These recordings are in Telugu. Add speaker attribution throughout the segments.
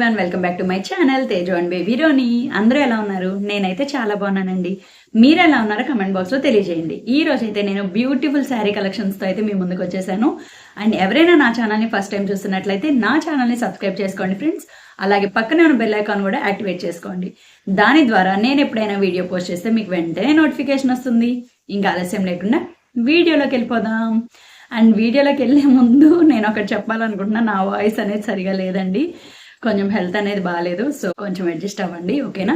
Speaker 1: Everyone, welcome back to my channel Teju and baby Roni. అందరూ ఎలా ఉన్నారు? నేనైతే చాలా బాగున్నానండి. మీరు ఎలా ఉన్నారో కమెంట్ బాక్స్ లో తెలియజేయండి. ఈ రోజు అయితే నేను బ్యూటిఫుల్ శారీ కలెక్షన్స్ తో అయితే మీ ముందుకు వచ్చేసాను. అండ్ ఎవరైనా నా ఛానల్ ని ఫస్ట్ టైం చూస్తున్నట్లయితే నా ఛానల్ ని సబ్స్క్రైబ్ చేసుకోండి ఫ్రెండ్స్. అలాగే పక్కనే ఉన్న బెల్ ఐకాన్ కూడా యాక్టివేట్ చేసుకోండి. దాని ద్వారా నేను ఎప్పుడైనా వీడియో పోస్ట్ చేస్తే మీకు వెంటనే నోటిఫికేషన్ వస్తుంది. ఇంకా ఆలస్యం లేకుండా వీడియోలోకి వెళ్ళిపోదాం. అండ్ వీడియోలోకి వెళ్ళే ముందు నేను ఒకటి చెప్పాలనుకుంటున్నా. నా వాయిస్ అనేది సరిగా లేదండి, కొంచెం హెల్త్ అనేది బాగాలేదు. సో కొంచెం అడ్జస్ట్ అవ్వండి, ఓకేనా?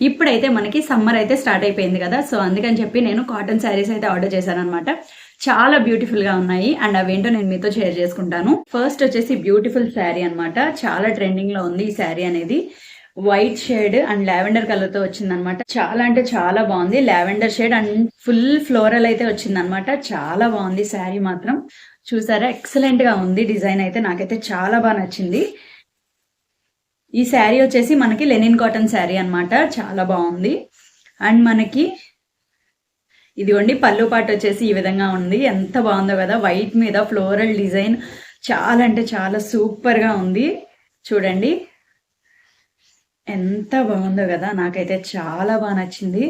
Speaker 1: ఇప్పుడైతే మనకి సమ్మర్ అయితే స్టార్ట్ అయిపోయింది కదా, సో అందుకని చెప్పి నేను కాటన్ శారీస్ అయితే ఆర్డర్ చేశాను అనమాట. చాలా బ్యూటిఫుల్ గా ఉన్నాయి అండ్ అవేంటో నేను మీతో షేర్ చేసుకుంటాను. ఫస్ట్ వచ్చేసి బ్యూటిఫుల్ శారీ అనమాట. చాలా ట్రెండింగ్ లో ఉంది ఈ శారీ అనేది. White shade and lavender colour తో వచ్చింది అనమాట. చాలా అంటే చాలా బాగుంది. Lavender shade and full floral అయితే వచ్చింది అనమాట. చాలా బాగుంది శారీ మాత్రం. చూసారా, ఎక్సలెంట్ గా ఉంది. డిజైన్ అయితే నాకైతే చాలా బాగా నచ్చింది. ఈ శారీ వచ్చేసి మనకి లెనిన్ కాటన్ శారీ అనమాట. చాలా బాగుంది. అండ్ మనకి ఇదిగోండి పళ్ళు పాటు వచ్చేసి ఈ విధంగా ఉంది. ఎంత బాగుందో కదా, వైట్ మీద ఫ్లోరల్ డిజైన్. చాలా అంటే చాలా సూపర్ గా ఉంది. చూడండి ఎంత బాగుందో కదా, నాకైతే చాలా బాగా నచ్చింది.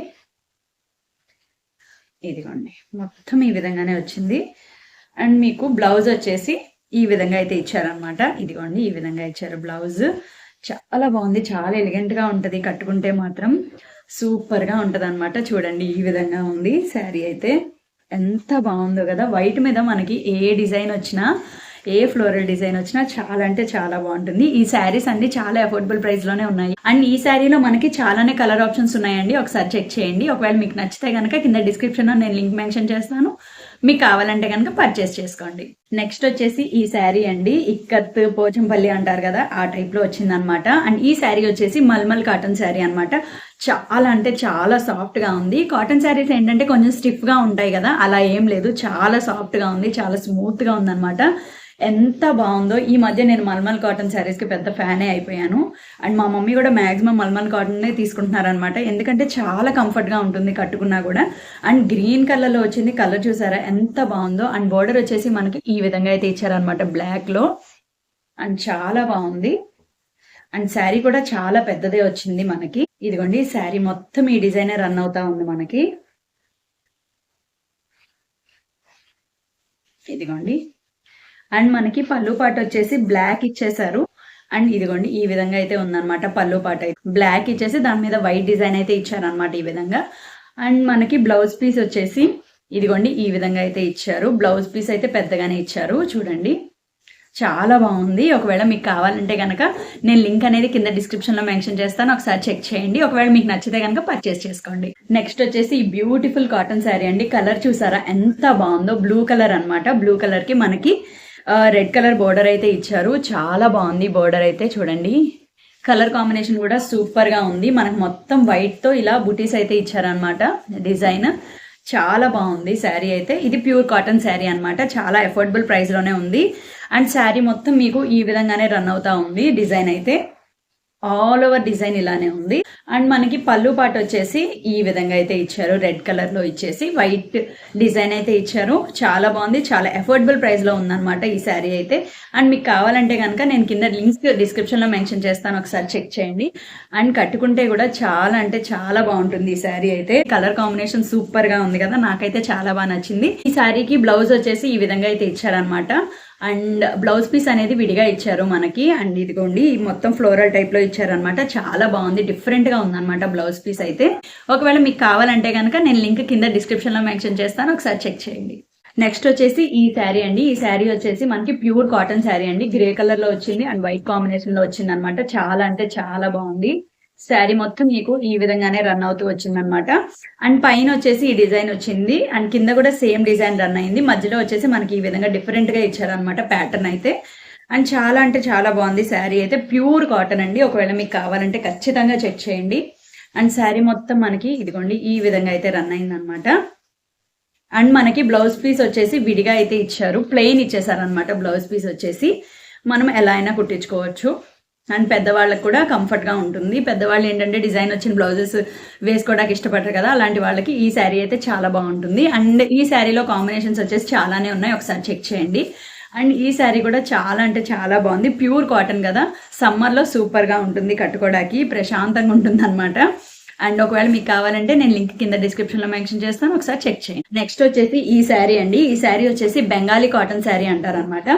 Speaker 1: ఇదిగోండి మొత్తం ఈ విధంగానే వచ్చింది. అండ్ మీకు బ్లౌజ్ వచ్చేసి ఈ విధంగా అయితే ఇచ్చారనమాట. ఇదిగోండి ఈ విధంగా ఇచ్చారు బ్లౌజ్. చాలా బాగుంది, చాలా ఎలిగెంట్ గా ఉంటది. కట్టుకుంటే మాత్రం సూపర్ గా ఉంటది అనమాట. చూడండి ఈ విధంగా ఉంది శారీ అయితే. ఎంత బాగుందో కదా, వైట్ మీద మనకి ఏ డిజైన్ వచ్చినా, ఏ ఫ్లోరల్ డిజైన్ వచ్చినా చాలా అంటే చాలా బాగుంటుంది. ఈ శారీస్ అన్ని చాలా అఫోర్డబుల్ ప్రైస్ లోనే ఉన్నాయి. అండ్ ఈ శారీలో మనకి చాలానే కలర్ ఆప్షన్స్ ఉన్నాయండి, ఒకసారి చెక్ చేయండి. ఒకవేళ మీకు నచ్చితే కనుక కింద డిస్క్రిప్షన్ లో నేను లింక్ మెన్షన్ చేస్తాను, మీకు కావాలంటే కనుక పర్చేస్ చేసుకోండి. నెక్స్ట్ వచ్చేసి ఈ శారీ అండి, ఇక్కత్ పోచంపల్లి అంటారు కదా, ఆ టైప్ లో వచ్చింది అనమాట. అండ్ ఈ శారీ వచ్చేసి మల్మల్ కాటన్ శారీ అనమాట. చాలా అంటే చాలా సాఫ్ట్ గా ఉంది. కాటన్ శారీస్ ఏంటంటే కొంచెం స్టిఫ్ గా ఉంటాయి కదా, అలా ఏం లేదు. చాలా సాఫ్ట్ గా ఉంది, చాలా స్మూత్ గా ఉంది అనమాట. ఎంత బాగుందో. ఈ మధ్య నేను మల్మల్ కాటన్ శారీస్ కి పెద్ద ఫ్యానే అయిపోయాను. అండ్ మా మమ్మీ కూడా మాక్సిమం మల్మల్ కాటన్ తీసుకుంటున్నారు అనమాట, ఎందుకంటే చాలా కంఫర్ట్ గా ఉంటుంది కట్టుకున్నా కూడా. అండ్ గ్రీన్ కలర్ లో వచ్చింది. కలర్ చూసారా ఎంత బాగుందో. అండ్ బోర్డర్ వచ్చేసి మనకి ఈ విధంగా అయితే ఇచ్చారనమాట బ్లాక్ లో. అండ్ చాలా బాగుంది. అండ్ శారీ కూడా చాలా పెద్దదే వచ్చింది మనకి. ఇదిగోండి శారీ మొత్తం ఈ డిజైన్ రన్ అవుతా ఉంది మనకి. ఇదిగోండి. అండ్ మనకి పళ్ళు పాటు వచ్చేసి బ్లాక్ ఇచ్చేసారు. అండ్ ఇదిగోండి ఈ విధంగా అయితే ఉందన్నమాట. పళ్ళు పాటు అయితే బ్లాక్ ఇచ్చేసి దాని మీద వైట్ డిజైన్ అయితే ఇచ్చారనమాట ఈ విధంగా. అండ్ మనకి బ్లౌజ్ పీస్ వచ్చేసి ఇదిగోండి ఈ విధంగా అయితే ఇచ్చారు. బ్లౌజ్ పీస్ అయితే పెద్దగానే ఇచ్చారు. చూడండి చాలా బాగుంది. ఒకవేళ మీకు కావాలంటే కనుక నేను లింక్ అనేది కింద డిస్క్రిప్షన్ లో మెన్షన్ చేస్తాను, ఒకసారి చెక్ చేయండి. ఒకవేళ మీకు నచ్చితే కనుక పర్చేస్ చేసుకోండి. నెక్స్ట్ వచ్చేసి ఈ బ్యూటిఫుల్ కాటన్ శారీ అండి. కలర్ చూసారా ఎంత బాగుందో, బ్లూ కలర్ అనమాట. బ్లూ కలర్ కి మనకి రెడ్ కలర్ బోర్డర్ అయితే ఇచ్చారు. చాలా బాగుంది బోర్డర్ అయితే. చూడండి కలర్ కాంబినేషన్ కూడా సూపర్ గా ఉంది. మనకు మొత్తం వైట్ తో ఇలా బుటీస్ అయితే ఇచ్చారనమాట డిజైన్. చాలా బాగుంది శారీ అయితే. ఇది ప్యూర్ కాటన్ శారీ అనమాట. చాలా అఫోర్డబుల్ ప్రైస్ లోనే ఉంది. అండ్ శారీ మొత్తం మీకు ఈ విధంగానే రన్ అవుతా ఉంది. డిజైన్ అయితే ఆల్ ఓవర్ డిజైన్ ఇలానే ఉంది. అండ్ మనకి పళ్ళు పాటు వచ్చేసి ఈ విధంగా అయితే ఇచ్చారు. రెడ్ కలర్ లో ఇచ్చేసి వైట్ డిజైన్ అయితే ఇచ్చారు. చాలా బాగుంది, చాలా అఫోర్డబుల్ ప్రైస్ లో ఉందన్నమాట ఈ శారీ అయితే. అండ్ మీకు కావాలంటే కనుక నేను కింద లింక్స్ డిస్క్రిప్షన్ లో మెన్షన్ చేస్తాను, ఒకసారి చెక్ చేయండి. అండ్ కట్టుకుంటే కూడా చాలా అంటే చాలా బాగుంటుంది ఈ శారీ అయితే. కలర్ కాంబినేషన్ సూపర్ గా ఉంది కదా, నాకైతే చాలా బాగా నచ్చింది. ఈ శారీకి బ్లౌజ్ వచ్చేసి ఈ విధంగా అయితే ఇచ్చారనమాట. అండ్ బ్లౌజ్ పీస్ అనేది విడిగా ఇచ్చారు మనకి. అండ్ ఇదిగోండి మొత్తం ఫ్లోరల్ టైప్ లో ఇచ్చారనమాట. చాలా బాగుంది, డిఫరెంట్ గా ఉందన్నమాట బ్లౌజ్ పీస్ అయితే. ఒకవేళ మీకు కావాలంటే కనుక నేను లింక్ కింద డిస్క్రిప్షన్ లో మెన్షన్ చేస్తాను, ఒకసారి చెక్ చేయండి. నెక్స్ట్ వచ్చేసి ఈ శారీ అండి. ఈ శారీ వచ్చేసి మనకి ప్యూర్ కాటన్ శారీ అండి. గ్రే కలర్ లో వచ్చింది అండ్ వైట్ కాంబినేషన్ లో వచ్చింది అనమాట. చాలా అంటే చాలా బాగుంది. శారీ మొత్తం మీకు ఈ విధంగానే రన్ అవుతూ వచ్చింది అనమాట. అండ్ పైన వచ్చేసి ఈ డిజైన్ వచ్చింది. అండ్ కింద కూడా సేమ్ డిజైన్ రన్ అయింది. మధ్యలో వచ్చేసి మనకి ఈ విధంగా డిఫరెంట్ గా ఇచ్చారనమాట ప్యాటర్న్ అయితే. అండ్ చాలా అంటే చాలా బాగుంది శారీ అయితే. ప్యూర్ కాటన్ అండి. ఒకవేళ మీకు కావాలంటే ఖచ్చితంగా చెక్ చేయండి. అండ్ శారీ మొత్తం మనకి ఇదిగోండి ఈ విధంగా అయితే రన్ అయింది అనమాట. అండ్ మనకి బ్లౌజ్ పీస్ వచ్చేసి విడిగా అయితే ఇచ్చారు. ప్లెయిన్ ఇచ్చేసారనమాట బ్లౌజ్ పీస్ వచ్చేసి. మనం ఎలా అయినా కుట్టించుకోవచ్చు. అండ్ పెద్దవాళ్ళకి కూడా కంఫర్ట్ గా ఉంటుంది. పెద్దవాళ్ళు ఏంటంటే డిజైన్ వచ్చిన బ్లౌజెస్ వేసుకోవడానికి ఇష్టపడరు కదా, అలాంటి వాళ్ళకి ఈ శారీ అయితే చాలా బాగుంటుంది. అండ్ ఈ శారీలో కాంబినేషన్స్ వచ్చేసి చాలానే ఉన్నాయి, ఒకసారి చెక్ చేయండి. అండ్ ఈ శారీ కూడా చాలా అంటే చాలా బాగుంది. ప్యూర్ కాటన్ కదా, సమ్మర్లో సూపర్గా ఉంటుంది, కట్టుకోవడానికి ప్రశాంతంగా ఉంటుంది అనమాట. అండ్ ఒకవేళ మీకు కావాలంటే నేను లింక్ కింద డిస్క్రిప్షన్ లో మెన్షన్ చేస్తాను, ఒకసారి చెక్ చేయండి. నెక్స్ట్ వచ్చేసి ఈ శారీ అండి. ఈ శారీ వచ్చేసి బెంగాలీ కాటన్ శారీ అంటారనమాట.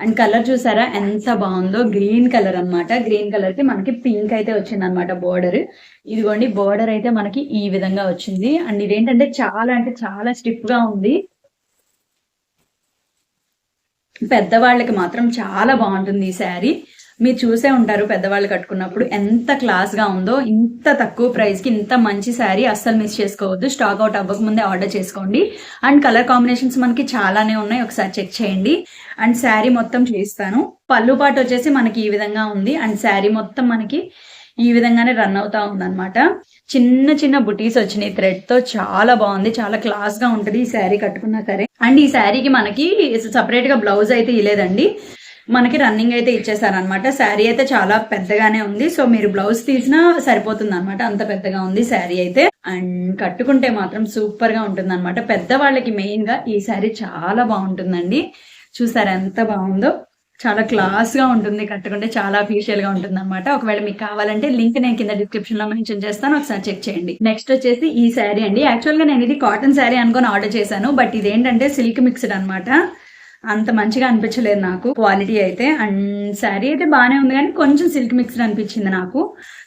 Speaker 1: అండ్ కలర్ చూసారా ఎంత బాగుందో, గ్రీన్ కలర్ అనమాట. గ్రీన్ కలర్ కి మనకి పింక్ అయితే వచ్చింది అనమాట బోర్డర్. ఇదిగోండి బోర్డర్ అయితే మనకి ఈ విధంగా వచ్చింది. అండ్ ఇదేంటంటే చాలా అంటే చాలా స్టిఫ్ గా ఉంది. పెద్దవాళ్ళకి మాత్రం చాలా బాగుంటుంది ఈ శారీ. మీరు చూసే ఉంటారు పెద్దవాళ్ళు కట్టుకున్నప్పుడు ఎంత క్లాస్ గా ఉందో. ఇంత తక్కువ ప్రైస్ కి ఇంత మంచి శారీ అస్సలు మిస్ చేసుకోవద్దు. స్టాక్ అవుట్ అవ్వక ముందే ఆర్డర్ చేసుకోండి. అండ్ కలర్ కాంబినేషన్స్ మనకి చాలానే ఉన్నాయి, ఒకసారి చెక్ చేయండి. అండ్ శారీ మొత్తం చేస్తాను. పళ్ళు పాటు వచ్చేసి మనకి ఈ విధంగా ఉంది. అండ్ శారీ మొత్తం మనకి ఈ విధంగానే రన్ అవుతా ఉందన్నమాట. చిన్న చిన్న బుటీస్ వచ్చినాయి థ్రెడ్ తో, చాలా బాగుంది, చాలా క్లాస్ గా ఉంటుంది ఈ శారీ కట్టుకున్నా సరే. అండ్ ఈ శారీకి మనకి సపరేట్ గా బ్లౌజ్ అయితే ఇలేదండి, మనకి రన్నింగ్ అయితే ఇచ్చేసారనమాట. శారీ అయితే చాలా పెద్దగానే ఉంది, సో మీరు బ్లౌజ్ తీసినా సరిపోతుంది అనమాట, అంత పెద్దగా ఉంది శారీ అయితే. అండ్ కట్టుకుంటే మాత్రం సూపర్ గా ఉంటుంది అనమాట. పెద్దవాళ్ళకి మెయిన్ గా ఈ శారీ చాలా బాగుంటుందండి. చూసారా ఎంత బాగుందో, చాలా క్లాస్ గా ఉంటుంది, కట్టుకుంటే చాలా అఫీషియల్ గా ఉంటుంది అనమాట. ఒకవేళ మీకు కావాలంటే లింక్ నేను కింద డిస్క్రిప్షన్ లో మెన్షన్ చేస్తాను, ఒకసారి చెక్ చేయండి. నెక్స్ట్ వచ్చేసి ఈ శారీ అండి. యాక్చువల్ గా నేను ఇది కాటన్ శారీ అనుకొని ఆర్డర్ చేశాను, బట్ ఇదేంటంటే సిల్క్ మిక్స్డ్ అనమాట. అంత మంచిగా అనిపించలేదు నాకు క్వాలిటీ అయితే. అండ్ శారీ అయితే బాగానే ఉంది కానీ కొంచెం సిల్క్ మిక్స్డ్ అనిపించింది నాకు.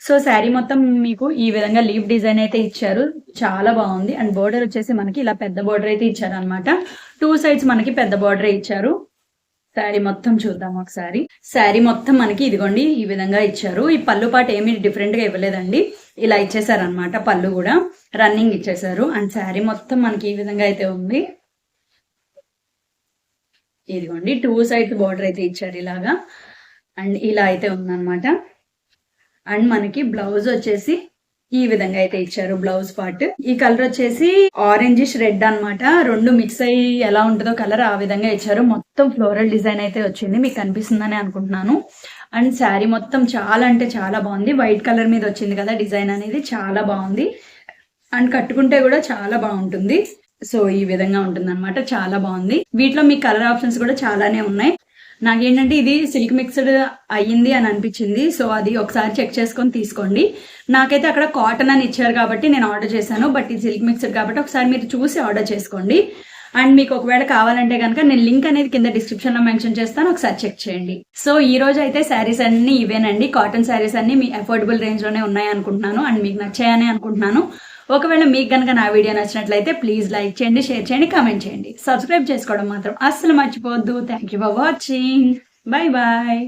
Speaker 1: సో శారీ మొత్తం మీకు ఈ విధంగా లీఫ్ డిజైన్ అయితే ఇచ్చారు, చాలా బాగుంది. అండ్ బోర్డర్ వచ్చేసి మనకి ఇలా పెద్ద బోర్డర్ అయితే ఇచ్చారు అనమాట. 2 సైడ్స్ మనకి పెద్ద బోర్డర్ ఇచ్చారు. శారీ మొత్తం చూద్దాం ఒకసారి. శారీ మొత్తం మనకి ఇదిగోండి ఈ విధంగా ఇచ్చారు. ఈ పళ్ళు పాటు ఏమీ డిఫరెంట్ గా ఇవ్వలేదండి, ఇలా ఇచ్చేసారు అనమాట. పళ్ళు కూడా రన్నింగ్ ఇచ్చేసారు. అండ్ శారీ మొత్తం మనకి ఈ విధంగా అయితే ఉంది. ఇదిగోండి 2 సైడ్స్ బార్డర్ అయితే ఇచ్చారు ఇలాగా. అండ్ ఇలా అయితే ఉందన్నమాట. అండ్ మనకి బ్లౌజ్ వచ్చేసి ఈ విధంగా అయితే ఇచ్చారు, బ్లౌజ్ పార్ట్. ఈ కలర్ వచ్చేసి ఆరెంజిష్ రెడ్ అనమాట. 2 మిక్స్ అయ్యి ఎలా ఉంటుందో కలర్ ఆ విధంగా ఇచ్చారు. మొత్తం ఫ్లోరల్ డిజైన్ అయితే వచ్చింది, మీకు కనిపిస్తుందని అనుకుంటున్నాను. అండ్ శారీ మొత్తం చాలా అంటే చాలా బాగుంది. వైట్ కలర్ మీద వచ్చింది కదా డిజైన్ అనేది, చాలా బాగుంది. అండ్ కట్టుకుంటే కూడా చాలా బాగుంటుంది. సో ఈ విధంగా ఉంటుంది అనమాట, చాలా బాగుంది. వీటిలో మీ కలర్ ఆప్షన్స్ కూడా చాలానే ఉన్నాయి. నాకేంటంటే ఇది సిల్క్ మిక్స్డ్ అయ్యింది అని అనిపించింది, సో అది ఒకసారి చెక్ చేసుకొని తీసుకోండి. నాకైతే అక్కడ కాటన్ అని ఇచ్చారు కాబట్టి నేను ఆర్డర్ చేశాను, బట్ ఇది సిల్క్ మిక్స్డ్ కాబట్టి ఒకసారి మీరు చూసి ఆర్డర్ చేసుకోండి. అండ్ మీకు ఒకవేళ కావాలంటే కనుక నేను లింక్ అనేది కింద డిస్క్రిప్షన్ లో మెన్షన్ చేస్తాను, ఒకసారి చెక్ చేయండి. సో ఈ రోజు అయితే శారీస్ అన్ని ఇవేనండి. కాటన్ శారీస్ అన్ని మీ అఫోర్డబుల్ రేంజ్ లోనే ఉన్నాయి అనుకుంటున్నాను, అండ్ మీకు నచ్చాయని అనుకుంటున్నాను. ఒకవేళ మీకు కనుక నా వీడియో నచ్చినట్లయితే ప్లీజ్ లైక్ చేయండి, షేర్ చేయండి, కామెంట్ చేయండి. సబ్స్క్రైబ్ చేసుకోవడం మాత్రం అస్సలు మర్చిపోవద్దు. Thank you for watching. Bye bye.